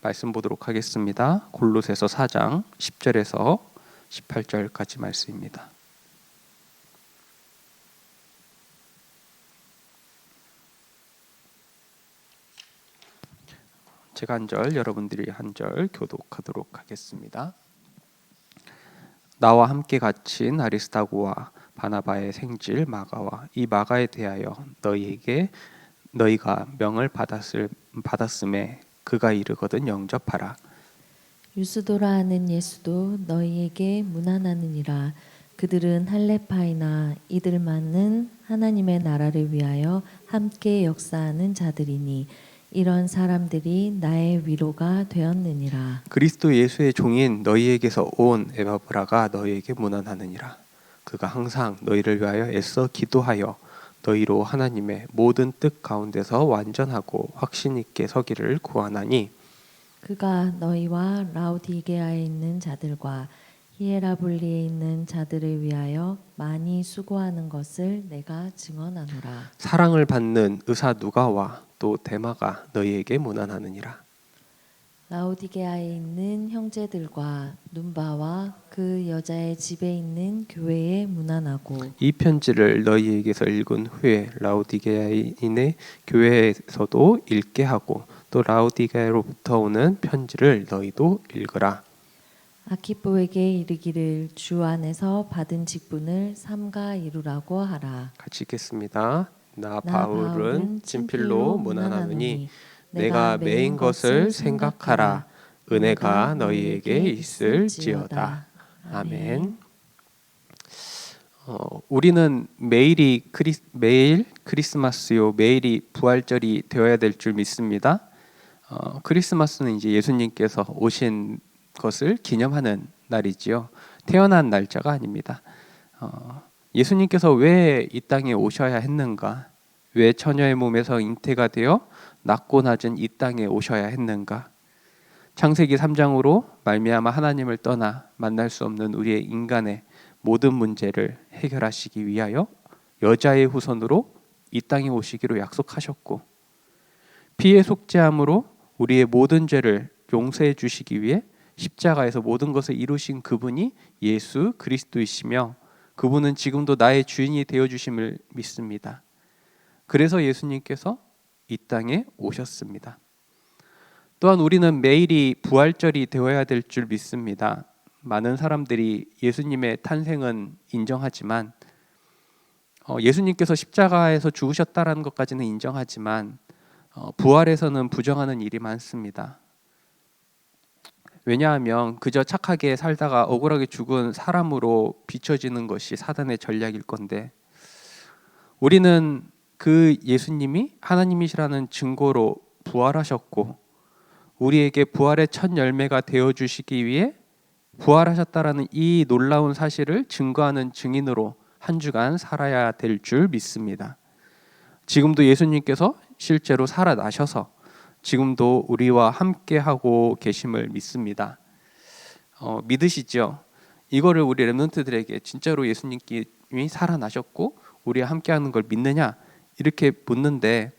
말씀 보도록 하겠습니다. 골로새서 4장 10절에서 18절까지 말씀입니다. 제가 한 절, 여러분들이 한 절 교독하도록 하겠습니다. 나와 함께 갇힌 아리스타고와 바나바의 생질 마가와 이 마가에 대하여 너희가 명을 받았음에 그가 이르거든 영접하라. 유스도라 하는 예수도 너희에게 문안하느니라. 그들은 할레파이나 이들만은 하나님의 나라를 위하여 함께 역사하는 자들이니 이런 사람들이 나의 위로가 되었느니라. 그리스도 예수의 종인 너희에게서 온 에바브라가 너희에게 문안하느니라. 그가 항상 너희를 위하여 애써 기도하여 너희로 하나님의 모든 뜻 가운데서 완전하고 확신 있게 서기를 구하나니 그가 너희와 라우디게아에 있는 자들과 히에라볼리에 있는 자들을 위하여 많이 수고하는 것을 내가 증언하노라. 사랑을 받는 의사 누가와 또 데마가 너희에게 문안하느니라. 라우디게아에 있는 형제들과 눈바와 그 여자의 집에 있는 교회에 문안하고 이 편지를 너희에게서 읽은 후에 라우디게아인의 교회에서도 읽게 하고 또 라우디게아로부터 오는 편지를 너희도 읽으라. 아키포에게 이르기를 주 안에서 받은 직분을 삼가 이루라고 하라. 같이 읽겠습니다. 나 바울은 친필로 문안하노니 내가 매인 것을 생각하라. 은혜가 너희에게 있을지어다. 아멘. 우리는 매일 크리스마스요, 매일이 부활절이 되어야 될 줄 믿습니다. 크리스마스는 이제 예수님께서 오신 것을 기념하는 날이지요. 태어난 날짜가 아닙니다. 예수님께서 왜 이 땅에 오셔야 했는가? 왜 처녀의 몸에서 잉태가 되어 낮고 낮은 이 땅에 오셔야 했는가? 창세기 3장으로 말미암아 하나님을 떠나 만날 수 없는 우리의 인간의 모든 문제를 해결하시기 위하여 여자의 후손으로 이 땅에 오시기로 약속하셨고 피의 속죄함으로 우리의 모든 죄를 용서해 주시기 위해 십자가에서 모든 것을 이루신 그분이 예수 그리스도이시며 그분은 지금도 나의 주인이 되어주심을 믿습니다. 그래서 예수님께서 이 땅에 오셨습니다. 또한 우리는 매일이 부활절이 되어야 될 줄 믿습니다. 많은 사람들이 예수님의 탄생은 인정하지만 예수님께서 십자가에서 죽으셨다는 것까지는 인정하지만 부활에서는 부정하는 일이 많습니다. 왜냐하면 그저 착하게 살다가 억울하게 죽은 사람으로 비춰지는 것이 사단의 전략일 건데 우리는 그 예수님이 하나님이시라는 증거로 부활하셨고 우리에게 부활의 첫 열매가 되어주시기 위해 부활하셨다라는 이 놀라운 사실을 증거하는 증인으로 한 주간 살아야 될 줄 믿습니다. 지금도 예수님께서 실제로 살아나셔서 지금도 우리와 함께하고 계심을 믿습니다. 믿으시죠? 이거를 우리 렘넌트들에게 진짜로 예수님이 살아나셨고 우리와 함께하는 걸 믿느냐? 이렇게 묻는데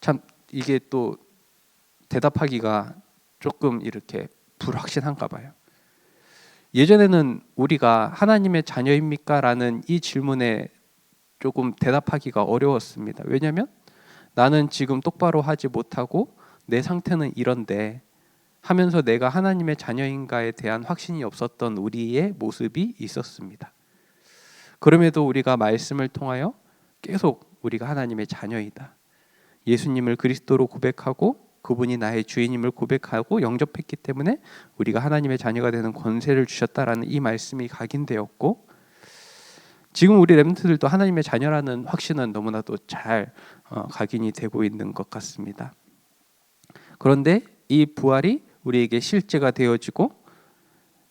참 이게 또 대답하기가 조금 이렇게 불확실한가 봐요. 예전에는 우리가 하나님의 자녀입니까? 라는 이 질문에 조금 대답하기가 어려웠습니다. 왜냐하면 나는 지금 똑바로 하지 못하고 내 상태는 이런데 하면서 내가 하나님의 자녀인가에 대한 확신이 없었던 우리의 모습이 있었습니다. 그럼에도 우리가 말씀을 통하여 계속 우리가 하나님의 자녀이다. 예수님을 그리스도로 고백하고 그분이 나의 주인임을 고백하고 영접했기 때문에 우리가 하나님의 자녀가 되는 권세를 주셨다라는 이 말씀이 각인되었고 지금 우리 렘넌트들도 하나님의 자녀라는 확신은 너무나도 잘 각인이 되고 있는 것 같습니다. 그런데 이 부활이 우리에게 실제가 되어지고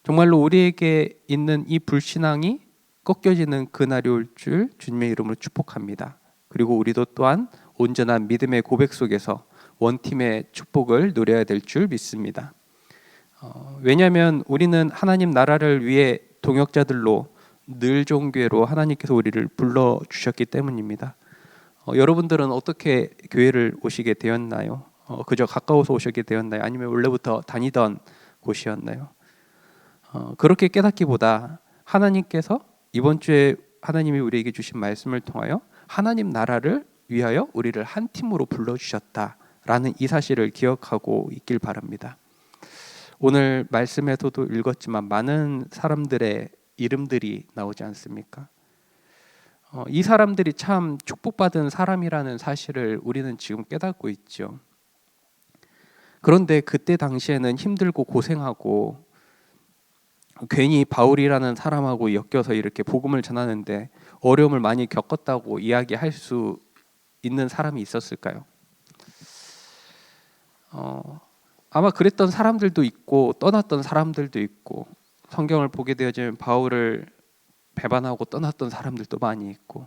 정말로 우리에게 있는 이 불신앙이 꺾여지는 그날이 올 줄 주님의 이름으로 축복합니다. 그리고 우리도 또한 온전한 믿음의 고백 속에서 원팀의 축복을 누려야 될 줄 믿습니다. 왜냐하면 우리는 하나님 나라를 위해 동역자들로 늘 종교로 하나님께서 우리를 불러주셨기 때문입니다. 여러분들은 어떻게 교회를 오시게 되었나요? 그저 가까워서 오시게 되었나요? 아니면 원래부터 다니던 곳이었나요? 그렇게 깨닫기보다 하나님께서 이번 주에 하나님이 우리에게 주신 말씀을 통하여 하나님 나라를 위하여 우리를 한 팀으로 불러주셨다라는 이 사실을 기억하고 있길 바랍니다. 오늘 말씀에서도 읽었지만 많은 사람들의 이름들이 나오지 않습니까? 이 사람들이 참 축복받은 사람이라는 사실을 우리는 지금 깨닫고 있죠. 그런데 그때 당시에는 힘들고 고생하고 괜히 바울이라는 사람하고 엮여서 이렇게 복음을 전하는데 어려움을 많이 겪었다고 이야기할 수 있는 사람이 있었을까요? 아마 그랬던 사람들도 있고 떠났던 사람들도 있고 성경을 보게 되어지면 바울을 배반하고 떠났던 사람들도 많이 있고,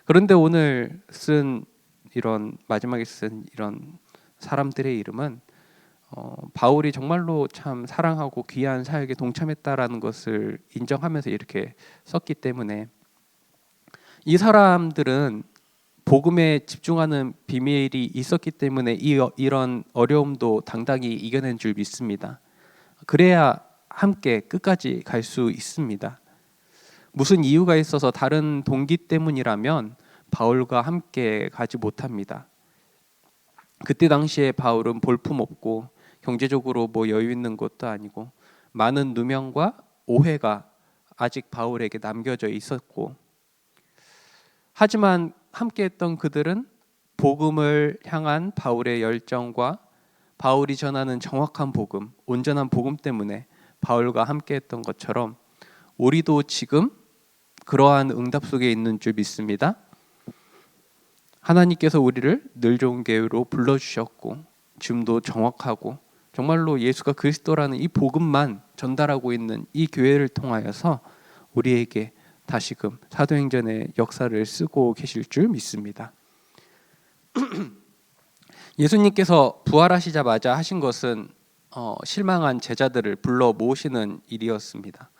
그런데 오늘 쓴 이런 마지막에 쓴 이런 사람들의 이름은 바울이 정말로 참 사랑하고 귀한 사역에 동참했다라는 것을 인정하면서 이렇게 썼기 때문에 이 사람들은 복음에 집중하는 비밀이 있었기 때문에 이런 어려움도 당당히 이겨낸 줄 믿습니다. 그래야 함께 끝까지 갈 수 있습니다. 무슨 이유가 있어서 다른 동기 때문이라면 바울과 함께 가지 못합니다. 그때 당시에 바울은 볼품없고 경제적으로 뭐 여유 있는 것도 아니고 많은 누명과 오해가 아직 바울에게 남겨져 있었고, 하지만 함께했던 그들은 복음을 향한 바울의 열정과 바울이 전하는 정확한 복음, 온전한 복음 때문에 바울과 함께했던 것처럼 우리도 지금 그러한 응답 속에 있는 줄 믿습니다. 하나님께서 우리를 늘 좋은 교회로 불러주셨고 지금도 정확하고 정말로 예수가 그리스도라는 이 복음만 전달하고 있는 이 교회를 통하여서 우리에게 다시금 사도행전의 역사를 쓰고 계실 줄 믿습니다. 예수님께서 부활하시자마자 하신 것은 실망한 제자들을 불러 모으시는 일이었습니다.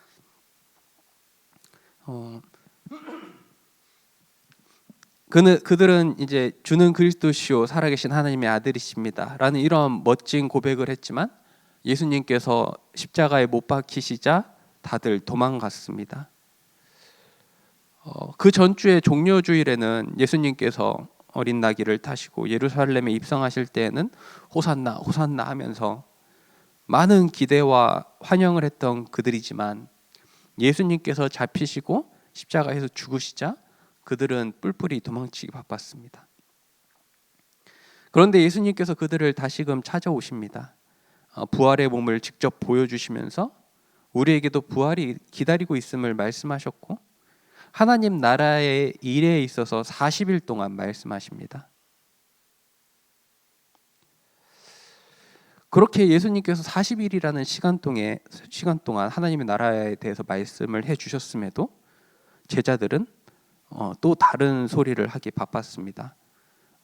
그들은 이제 주는 그리스도시요 살아계신 하나님의 아들이십니다 라는 이런 멋진 고백을 했지만 예수님께서 십자가에 못 박히시자 다들 도망갔습니다. 그 전주의 종려주일에는 예수님께서 어린 나귀를 타시고 예루살렘에 입성하실 때에는 호산나 호산나 하면서 많은 기대와 환영을 했던 그들이지만 예수님께서 잡히시고 십자가에서 죽으시자 그들은 뿔뿔이 도망치기 바빴습니다. 그런데 예수님께서 그들을 다시금 찾아오십니다. 부활의 몸을 직접 보여주시면서 우리에게도 부활이 기다리고 있음을 말씀하셨고 하나님 나라의 일에 있어서 40일 동안 말씀하십니다. 그렇게 예수님께서 40일이라는 시간 동안 하나님의 나라에 대해서 말씀을 해주셨음에도 제자들은 또 다른 소리를 하기 바빴습니다.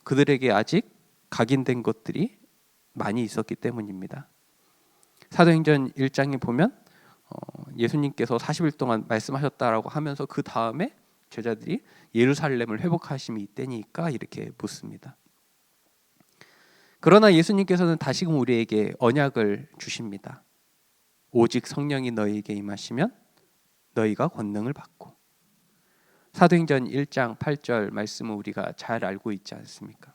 그들에게 아직 각인된 것들이 많이 있었기 때문입니다. 사도행전 1장에 보면 예수님께서 40일 동안 말씀하셨다라고 하면서 그 다음에 제자들이 예루살렘을 회복하심이 이때니까 이렇게 묻습니다. 그러나 예수님께서는 다시금 우리에게 언약을 주십니다. 오직 성령이 너희에게 임하시면 너희가 권능을 받고. 사도행전 1장 8절 말씀을 우리가 잘 알고 있지 않습니까?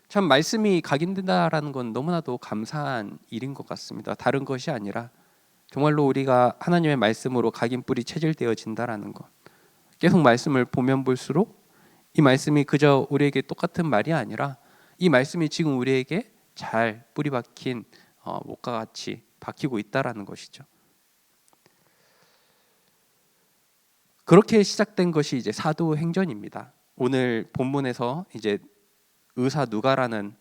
참 말씀이 각인된다라는 건 너무나도 감사한 일인 것 같습니다. 다른 것이 아니라 정말로 우리가 하나님의 말씀으로 각인뿔이 체질되어진다라는 것. 계속 말씀을 보면 볼수록 이 말씀이 그저 우리에게 똑같은 말이 아니라 이 말씀이 지금 우리에게 잘 뿌리 박힌 목과 같이 박히고 있다라는 것이죠. 그렇게 시작된 것이 이제 사도행전입니다. 오늘 본문에서 이제 의사 누가라는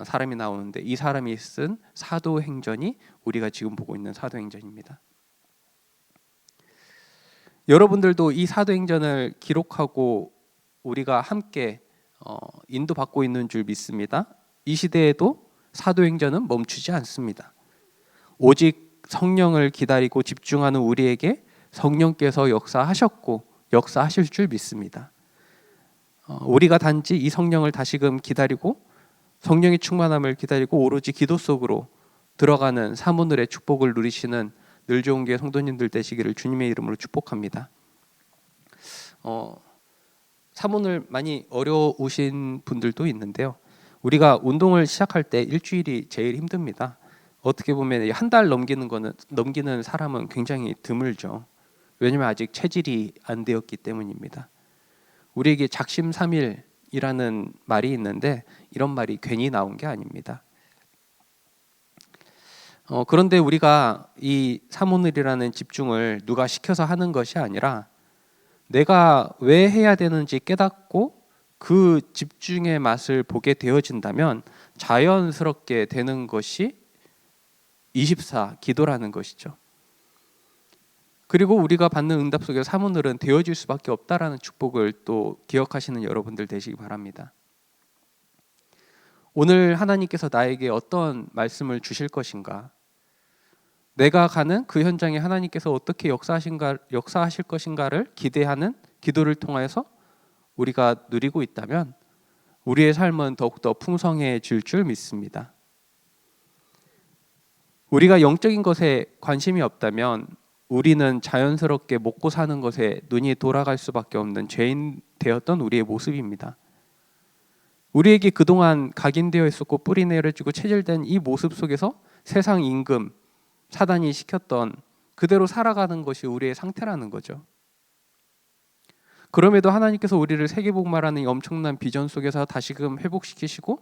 사람이 나오는데 이 사람이 쓴 사도행전이 우리가 지금 보고 있는 사도행전입니다. 여러분들도 이 사도행전을 기록하고 우리가 함께 인도받고 있는 줄 믿습니다. 이 시대에도 사도행전은 멈추지 않습니다. 오직 성령을 기다리고 집중하는 우리에게 성령께서 역사하셨고 역사하실 줄 믿습니다. 우리가 단지 이 성령을 다시금 기다리고 성령의 충만함을 기다리고 오로지 기도 속으로 들어가는 사모늘의 축복을 누리시는 늘 좋은 교회 성도님들 되시기를 주님의 이름으로 축복합니다. 사모늘 많이 어려우신 분들도 있는데요. 우리가 운동을 시작할 때 일주일이 제일 힘듭니다. 어떻게 보면 한 달 넘기는 사람은 굉장히 드물죠. 왜냐하면 아직 체질이 안 되었기 때문입니다. 우리에게 작심삼일이라는 말이 있는데 이런 말이 괜히 나온 게 아닙니다. 그런데 우리가 이 사모늘이라는 집중을 누가 시켜서 하는 것이 아니라 내가 왜 해야 되는지 깨닫고 그 집중의 맛을 보게 되어진다면 자연스럽게 되는 것이 24 기도라는 것이죠. 그리고 우리가 받는 응답 속에 사모늘은 되어질 수밖에 없다라는 축복을 또 기억하시는 여러분들 되시기 바랍니다. 오늘 하나님께서 나에게 어떤 말씀을 주실 것인가? 내가 가는 그 현장에 하나님께서 어떻게 역사하실 것인가를 기대하는 기도를 통해서 우리가 누리고 있다면 우리의 삶은 더욱더 풍성해질 줄 믿습니다. 우리가 영적인 것에 관심이 없다면 우리는 자연스럽게 먹고 사는 것에 눈이 돌아갈 수밖에 없는 죄인 되었던 우리의 모습입니다. 우리에게 그동안 각인되어 있었고 뿌리 내려지고 체질된 이 모습 속에서 세상 임금, 사단이 시켰던 그대로 살아가는 것이 우리의 상태라는 거죠. 그럼에도 하나님께서 우리를 세계복음화라는 이 엄청난 비전 속에서 다시금 회복시키시고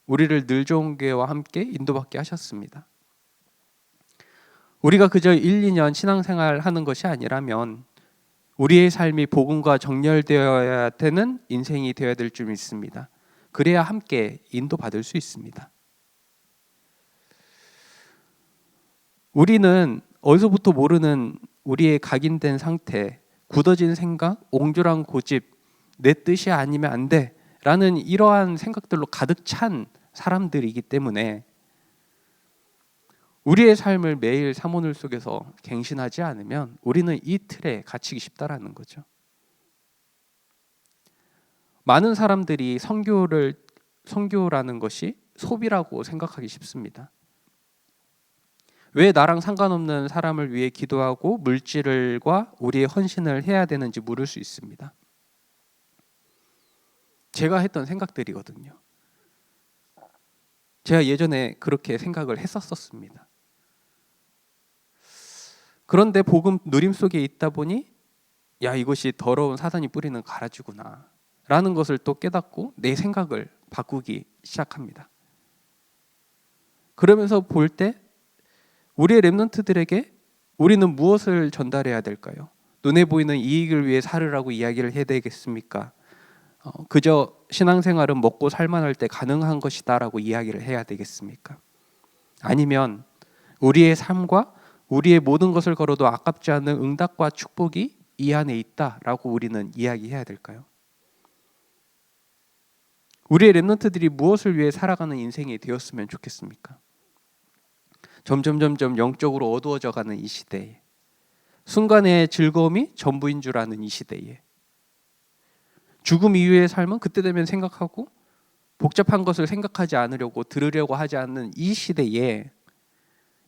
우리를 늘 좋은 교회와 함께 인도받게 하셨습니다. 우리가 그저 1, 2년 신앙생활 하는 것이 아니라면 우리의 삶이 복음과 정렬되어야 되는 인생이 되어야 될 줄 믿습니다. 그래야 함께 인도받을 수 있습니다. 우리는 어디서부터 모르는 우리의 각인된 상태, 굳어진 생각, 옹졸한 고집, 내 뜻이 아니면 안 돼 라는 이러한 생각들로 가득 찬 사람들이기 때문에 우리의 삶을 매일 사모늘 속에서 갱신하지 않으면 우리는 이 틀에 갇히기 쉽다라는 거죠. 많은 사람들이 선교라는 것이 소비라고 생각하기 쉽습니다. 왜 나랑 상관없는 사람을 위해 기도하고 물질과 우리의 헌신을 해야 되는지 물을 수 있습니다. 제가 했던 생각들이거든요. 제가 예전에 그렇게 생각을 했었습니다. 그런데 복음 누림 속에 있다 보니 야, 이것이 더러운 사단이 뿌리는 가라지구나 라는 것을 또 깨닫고 내 생각을 바꾸기 시작합니다. 그러면서 볼 때 우리의 렘넌트들에게 우리는 무엇을 전달해야 될까요? 눈에 보이는 이익을 위해 살으라고 이야기를 해야 되겠습니까? 그저 신앙생활은 먹고 살만할 때 가능한 것이다 라고 이야기를 해야 되겠습니까? 아니면 우리의 삶과 우리의 모든 것을 걸어도 아깝지 않은 응답과 축복이 이 안에 있다라고 우리는 이야기해야 될까요? 우리의 렘넌트들이 무엇을 위해 살아가는 인생이 되었으면 좋겠습니까? 점점 영적으로 어두워져가는 이 시대에, 순간의 즐거움이 전부인 줄 아는 이 시대에, 죽음 이후의 삶은 그때 되면 생각하고 복잡한 것을 생각하지 않으려고 들으려고 하지 않는 이 시대에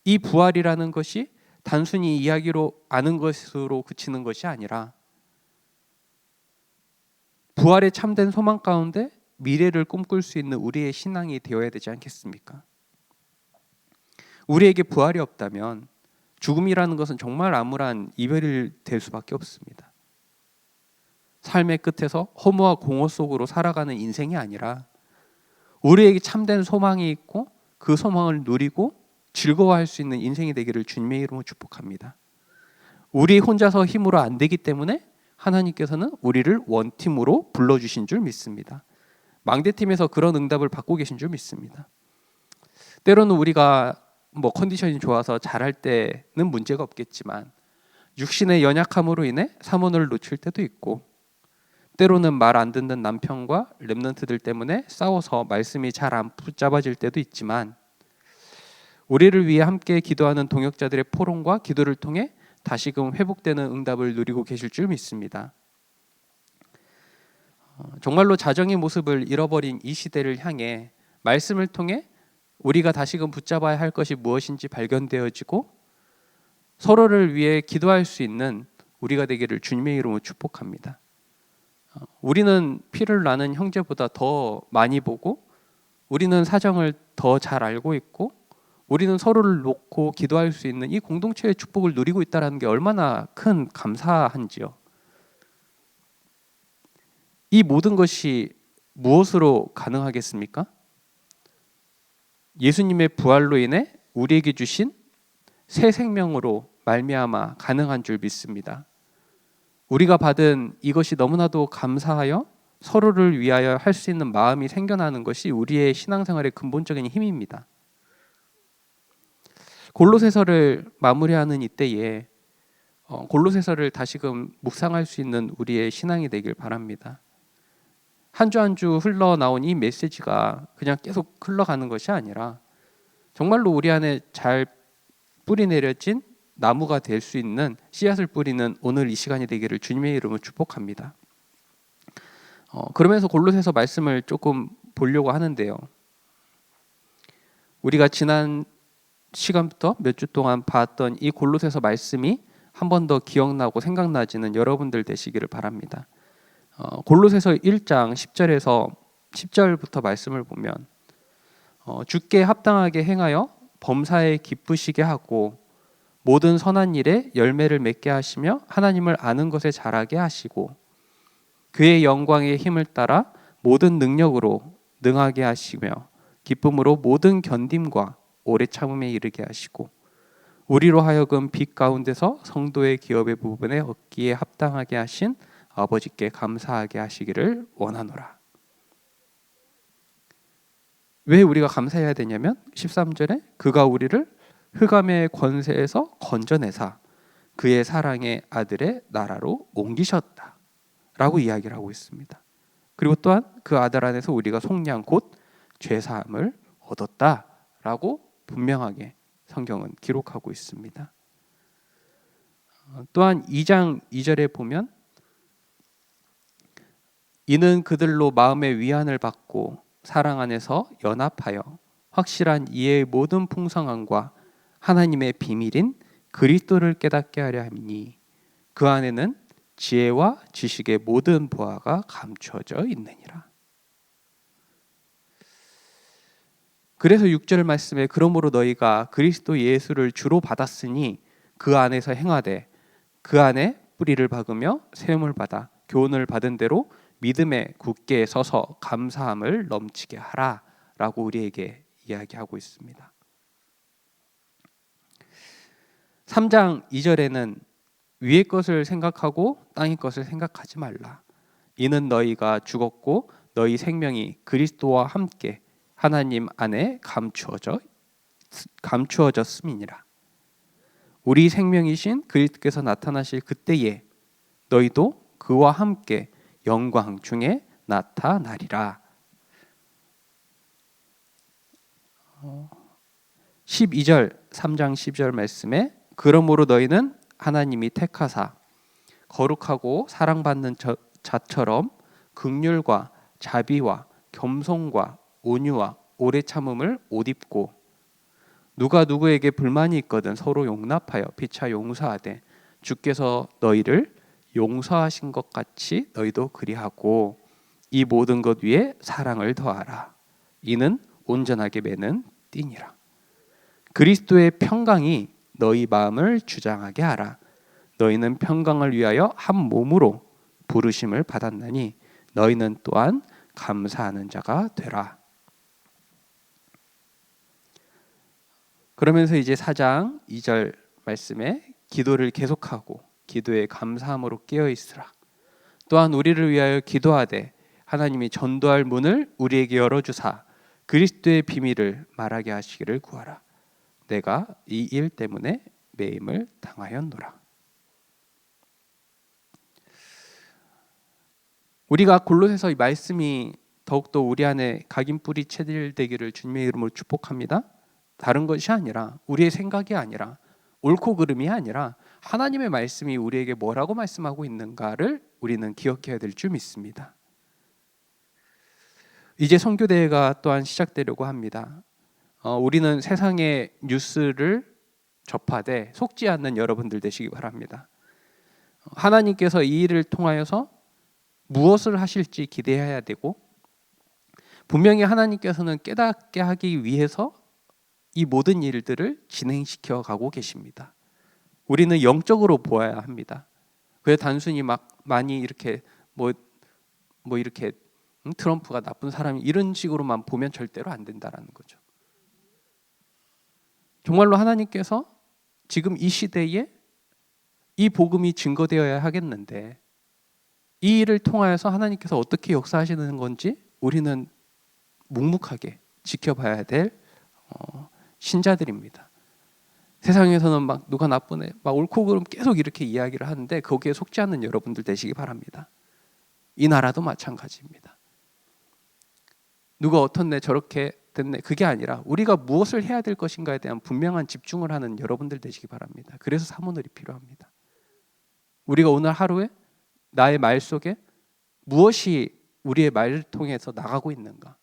이 부활이라는 것이 단순히 이야기로 아는 것으로 그치는 것이 아니라 부활의 참된 소망 가운데 미래를 꿈꿀 수 있는 우리의 신앙이 되어야 되지 않겠습니까? 우리에게 부활이 없다면 죽음이라는 것은 정말 암울한 이별이 될 수밖에 없습니다. 삶의 끝에서 허무와 공허 속으로 살아가는 인생이 아니라 우리에게 참된 소망이 있고 그 소망을 누리고 즐거워할 수 있는 인생이 되기를 주님의 이름으로 축복합니다. 우리 혼자서 힘으로 안 되기 때문에 하나님께서는 우리를 원팀으로 불러주신 줄 믿습니다. 망대팀에서 그런 응답을 받고 계신 줄 믿습니다. 때로는 우리가 컨디션이 좋아서 잘할 때는 문제가 없겠지만 육신의 연약함으로 인해 사모를 놓칠 때도 있고 때로는 말 안 듣는 남편과 렘넌트들 때문에 싸워서 말씀이 잘 안 붙잡아질 때도 있지만 우리를 위해 함께 기도하는 동역자들의 포럼과 기도를 통해 다시금 회복되는 응답을 누리고 계실 줄 믿습니다. 정말로 자정의 모습을 잃어버린 이 시대를 향해 말씀을 통해 우리가 다시금 붙잡아야 할 것이 무엇인지 발견되어지고 서로를 위해 기도할 수 있는 우리가 되기를 주님의 이름으로 축복합니다. 우리는 피를 나는 형제보다 더 많이 보고 우리는 사정을 더 잘 알고 있고 우리는 서로를 놓고 기도할 수 있는 이 공동체의 축복을 누리고 있다는 게 얼마나 큰 감사한지요. 이 모든 것이 무엇으로 가능하겠습니까? 예수님의 부활로 인해 우리에게 주신 새 생명으로 말미암아 가능한 줄 믿습니다. 우리가 받은 이것이 너무나도 감사하여 서로를 위하여 할 수 있는 마음이 생겨나는 것이 우리의 신앙생활의 근본적인 힘입니다. 골로새서를 마무리하는 이때에 골로새서를 다시금 묵상할 수 있는 우리의 신앙이 되길 바랍니다. 한 주 한 주 흘러나온 이 메시지가 그냥 계속 흘러가는 것이 아니라 정말로 우리 안에 잘 뿌리 내려진 나무가 될 수 있는 씨앗을 뿌리는 오늘 이 시간이 되기를 주님의 이름으로 축복합니다. 그러면서 골로새서 말씀을 조금 보려고 하는데요. 우리가 지난 시간부터 몇 주 동안 봤던 이 골로새서 말씀이 한 번 더 기억나고 생각나지는 여러분들 되시기를 바랍니다. 골로새서 1장 10절에서 10절부터 말씀을 보면 주께 합당하게 행하여 범사에 기쁘시게 하고 모든 선한 일에 열매를 맺게 하시며 하나님을 아는 것에 자라게 하시고 그의 영광의 힘을 따라 모든 능력으로 능하게 하시며 기쁨으로 모든 견딤과 오래 참음에 이르게 하시고 우리로 하여금 빛 가운데서 성도의 기업의 부분에 얻기에 합당하게 하신 아버지께 감사하게 하시기를 원하노라. 왜 우리가 감사해야 되냐면 13절에 그가 우리를 흑암의 권세에서 건져내사 그의 사랑의 아들의 나라로 옮기셨다 라고 이야기를 하고 있습니다. 그리고 또한 그 아들 안에서 우리가 속량 곧 죄사함을 얻었다 라고 분명하게 성경은 기록하고 있습니다. 또한 2장 2절에 보면 이는 그들로 마음의 위안을 받고 사랑 안에서 연합하여 확실한 이해의 모든 풍성함과 하나님의 비밀인 그리스도를 깨닫게 하려 함이니 그 안에는 지혜와 지식의 모든 보화가 감추어져 있느니라. 그래서 6절 말씀에 그러므로 너희가 그리스도 예수를 주로 받았으니 그 안에서 행하되 그 안에 뿌리를 박으며 세움을 받아 교훈을 받은 대로 믿음에 굳게 서서 감사함을 넘치게 하라 라고 우리에게 이야기하고 있습니다. 3장 2절에는 위의 것을 생각하고 땅의 것을 생각하지 말라. 이는 너희가 죽었고 너희 생명이 그리스도와 함께 하나님 안에 감추어졌음이니라. 우리 생명이신 그리스도께서 나타나실 그때에 너희도 그와 함께 영광 중에 나타나리라. 12절 3장 10절 말씀에 그러므로 너희는 하나님이 택하사 거룩하고 사랑받는 자처럼 긍휼과 자비와 겸손과 온유와 오래 참음을 옷 입고 누가 누구에게 불만이 있거든 서로 용납하여 피차 용서하되 주께서 너희를 용서하신 것 같이 너희도 그리하고 이 모든 것 위에 사랑을 더하라. 이는 온전하게 매는 띠니라. 그리스도의 평강이 너희 마음을 주장하게 하라. 너희는 평강을 위하여 한 몸으로 부르심을 받았나니 너희는 또한 감사하는 자가 되라. 그러면서 이제 4장 2절 말씀에 기도를 계속하고 기도에 감사함으로 깨어 있으라. 또한 우리를 위하여 기도하되 하나님이 전도할 문을 우리에게 열어주사 그리스도의 비밀을 말하게 하시기를 구하라. 내가 이 일 때문에 매임을 당하였노라. 우리가 골로새서 이 말씀이 더욱더 우리 안에 각인 뿌리 체질되기를 주님의 이름으로 축복합니다. 다른 것이 아니라 우리의 생각이 아니라 옳고 그름이 아니라 하나님의 말씀이 우리에게 뭐라고 말씀하고 있는가를 우리는 기억해야 될 줄 믿습니다. 이제 선교대회가 또한 시작되려고 합니다. 우리는 세상의 뉴스를 접하되 속지 않는 여러분들 되시기 바랍니다. 하나님께서 이 일을 통하여서 무엇을 하실지 기대해야 되고, 분명히 하나님께서는 깨닫게 하기 위해서 이 모든 일들을 진행시켜 가고 계십니다. 우리는 영적으로 보아야 합니다. 그래서 단순히 막 많이 이렇게 뭐 이렇게 트럼프가 나쁜 사람이 이런 식으로만 보면 절대로 안 된다라는 거죠. 정말로 하나님께서 지금 이 시대에 이 복음이 증거되어야 하겠는데, 이 일을 통하여서 하나님께서 어떻게 역사하시는 건지 우리는 묵묵하게 지켜봐야 될 신자들입니다. 세상에서는 막 누가 나쁘네, 막 옳고 그름 계속 이렇게 이야기를 하는데 거기에 속지 않는 여러분들 되시기 바랍니다. 이 나라도 마찬가지입니다. 누가 어떻네 저렇게 됐네, 그게 아니라 우리가 무엇을 해야 될 것인가에 대한 분명한 집중을 하는 여러분들 되시기 바랍니다. 그래서 사모늘이 필요합니다. 우리가 오늘 하루에 나의 말 속에 무엇이 우리의 말을 통해서 나가고 있는가,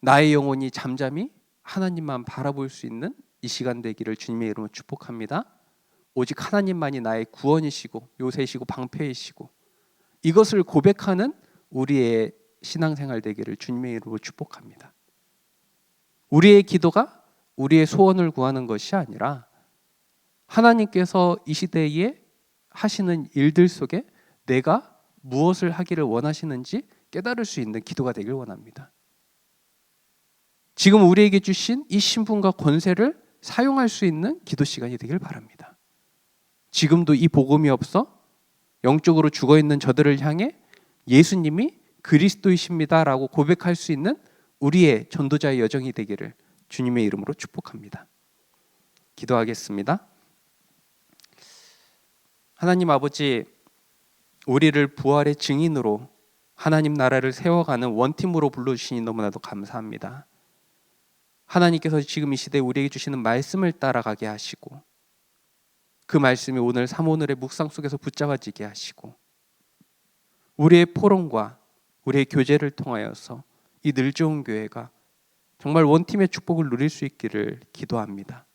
나의 영혼이 잠잠히 하나님만 바라볼 수 있는 이 시간 되기를 주님의 이름으로 축복합니다. 오직 하나님만이 나의 구원이시고 요새이시고 방패이시고, 이것을 고백하는 우리의 신앙생활 되기를 주님의 이름으로 축복합니다. 우리의 기도가 우리의 소원을 구하는 것이 아니라 하나님께서 이 시대에 하시는 일들 속에 내가 무엇을 하기를 원하시는지 깨달을 수 있는 기도가 되길 원합니다. 지금 우리에게 주신 이 신분과 권세를 사용할 수 있는 기도 시간이 되길 바랍니다. 지금도 이 복음이 없어 영적으로 죽어있는 저들을 향해 예수님이 그리스도이십니다라고 고백할 수 있는 우리의 전도자의 여정이 되기를 주님의 이름으로 축복합니다. 기도하겠습니다. 하나님 아버지, 우리를 부활의 증인으로 하나님 나라를 세워가는 원팀으로 불러주시니 너무나도 감사합니다. 하나님께서 지금 이 시대에 우리에게 주시는 말씀을 따라가게 하시고, 그 말씀이 오늘 사모늘의 묵상 속에서 붙잡아지게 하시고, 우리의 포럼과 우리의 교제를 통하여서 이 늘 좋은 교회가 정말 원팀의 축복을 누릴 수 있기를 기도합니다.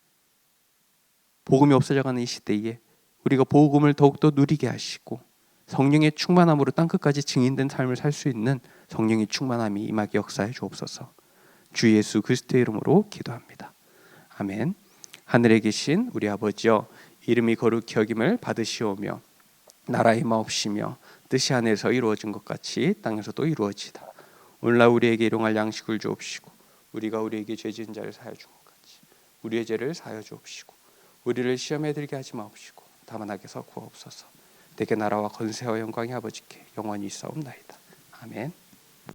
복음이 없어져가는 이 시대에 우리가 복음을 더욱더 누리게 하시고, 성령의 충만함으로 땅끝까지 증인된 삶을 살 수 있는 성령의 충만함이 임하게 역사해 주옵소서. 주 예수 그리스도의 이름으로 기도합니다. 아멘. 하늘에 계신 우리 아버지여, 이름이 거룩히 여김을 받으시오며 나라의 임하옵시며 뜻이 하늘에서 이루어진 것 같이 땅에서도 이루어지다. 오늘날 우리에게 일용할 양식을 주옵시고, 우리가 우리에게 죄 지은 자를 사하여 준 것 같이 우리의 죄를 사하여 주옵시고, 우리를 시험에 들게 하지 마옵시고 다만 악에서 구하옵소서. 내게 나라와 권세와 영광이 아버지께 영원히 있사옵나이다. 아멘.